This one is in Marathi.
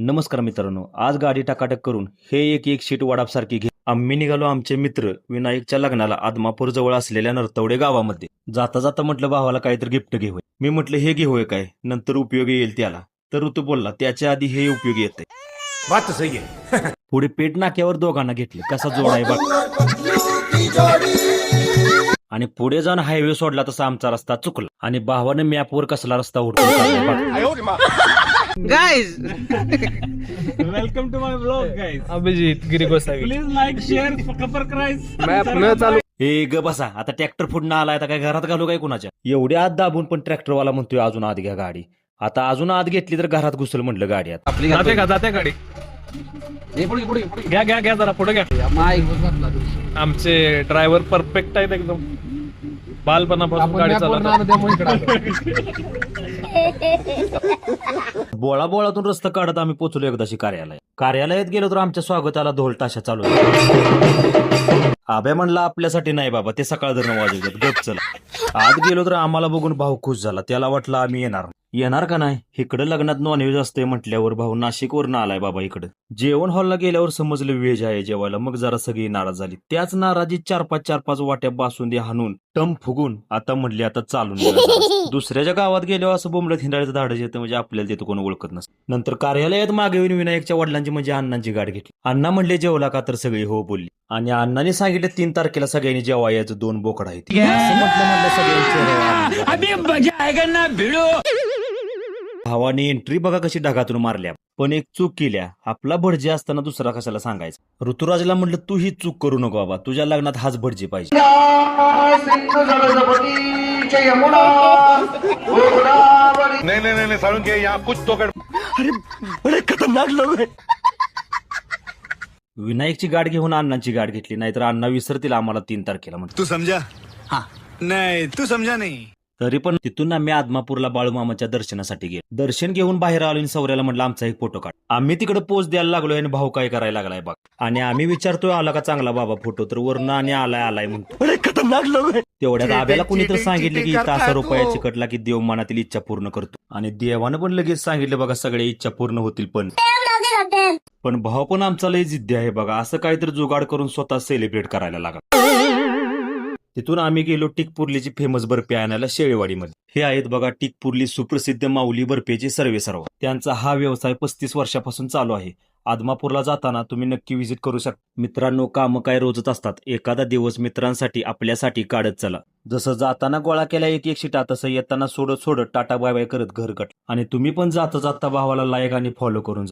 नमस्कार मित्रांनो, आज गाडी टाकाटक करून हे एक शीट वडापसारखी घे. आम्ही निघालो आमचे मित्र विनायकच्या लग्नाला आदमापूर जवळ असलेल्या नरतवडे गावामध्ये. जाता जाता म्हटलं भावाला काहीतरी गिफ्ट घेऊया. मी म्हटलं हे घेऊया काय, नंतर उपयोगी येईल त्याला. तर ऋतू बोलला त्याच्या आधी हे उपयोगी येते. बात सही है. पुढे पेट नाक्यावर दोघांना घेतले, कसा जोड आहे बघ. आणि पुढे जाऊन हायवे सोडला तसा आमचा रस्ता चुकला आणि भावाने मॅपवर कसला रस्ता उडतो. Guys, welcome to my blog guys. Abhijit Giri Gosavi. Please like share subscribe. Map न चालू. हे ग बसा, आता ट्रॅक्टर फुडणं आलाय, आता काय घरात घालू काय कुणाच्या. एवढ्या आत दाबून पण ट्रॅक्टरवाला म्हणतोय अजून आत घ्या गाडी. आता अजून आत घेतली तर घरात घुसल म्हटलं गाडी. आता जाते गाडी. घ्या घ्या घ्या जरा पुढे घ्या. आमचे ड्रायव्हर परफेक्ट आहेत एकदम. बालपणापासून गाडी चालवतात. बोळा बोळातून रस्ता काढत आम्ही पोहोचलो एकदाशी कार्यालयात गेलो तर आमच्या स्वागताला ढोल ताशा चालू आहे. आब्या म्हणला आपल्यासाठी नाही बाबा, ते सकाळ धरण वाजवतात, गप चला. आत गेलो तर आम्हाला बघून भाऊ खुश झाला. त्याला वाटलं आम्ही येणार का नाही. इकडे लग्नात नॉनव्हेज असते म्हटल्यावर भाऊ नाशिकवरून आलाय बाबा इकडे. जेवण हॉलला गेल्यावर समजलं व्हेज आहे जेवायला. मग जरा सगळी नाराज झाली. त्याच नाराजीत चार पाच वाट्या बासुंदी हाणून टम फुगून आता म्हणली आता चालून गेलं. दुसऱ्याच्या गावात गेल्यावर असं बोंबलत हिंडायचं धाडच येतं, म्हणजे आपल्याला तिथं कोण ओळखत नसतं. नंतर कार्यालयात मागे येऊन विनायकच्या वडिलांची म्हणजे अण्णांची गाठ घेतली. अण्णा म्हणले जेवला का, तर सगळी हो बोलली. आणि अण्णाने सांगितलं 3 तारखेला सगळ्यांनी जेव्हा यायचं 2 बोकड आहेत. असं म्हटलं सगळ्यांचे. भावानी एंट्री बघा कशी ढगातून मारल्या, पण एक चूक केल्या. आपला भटजी असताना दुसरा कशाला सांगायचं. ऋतुराजला म्हटलं तू ही चूक करू नको बाबा, तुझ्या लग्नात हाच भटजी पाहिजे. नहीं सारुण के यहाँ कुछ तो खतरनाक लोक आहे. विनायकची गाठ घेऊन अण्णांची गाठ घेतली, नाहीतर अण्णा विसरतील आम्हाला 3 तारखेला म्हणतो. तू समझा. हाँ नहीं तू समझा नहीं. तरी पण तिथून आम्ही आदमापूरला बाळूमामाच्या दर्शनासाठी गेलो. दर्शन घेऊन बाहेर आलो आणि सौर्याला म्हटलं आमचा एक फोटो काढ. आम्ही तिकडे पोच द्यायला लागलोय आणि भाऊ काय करायला लागलाय बघ. आणि आम्ही विचारतोय आला का चांगला बाबा फोटो, तर वरनं आणि आलाय म्हणतो. खतरनाक लोक आहे. तेवढ्यात आब्याला कोणीतरी सांगितलं की 1000 रुपयाची कटला की देव मनातील इच्छा पूर्ण करतो. आणि देवानं पण लगेच सांगितलं बघा सगळ्या इच्छा पूर्ण होतील. पण भाऊ पण आमचा लय जिद्दी आहे बघा. असं काहीतरी जुगाड करून स्वतः सेलिब्रेट करायला लागला. तिथून आम्ही गेलो टिकपुर्लीची फेमस बर्फी आणायला शेळेवाडीमध्ये. हे आहेत बघा टिकपुर्ली सुप्रसिद्ध माऊली बर्फीचे सर्वेसर्वा. त्यांचा हा व्यवसाय 35 वर्षापासून चालू आहे. आदमापूरला जाताना तुम्ही नक्की व्हिजिट करू शकता. मित्रांनो, कामं काय रोजच असतात. एखादा दिवस मित्रांसाठी आपल्यासाठी काढत चला. जसं जाताना गोळा केला एक शिटा, तसं येताना सोडत टाटा बाय बाय करत घर गट. आणि तुम्ही पण जाता भावाला लाईक आणि फॉलो करून जा.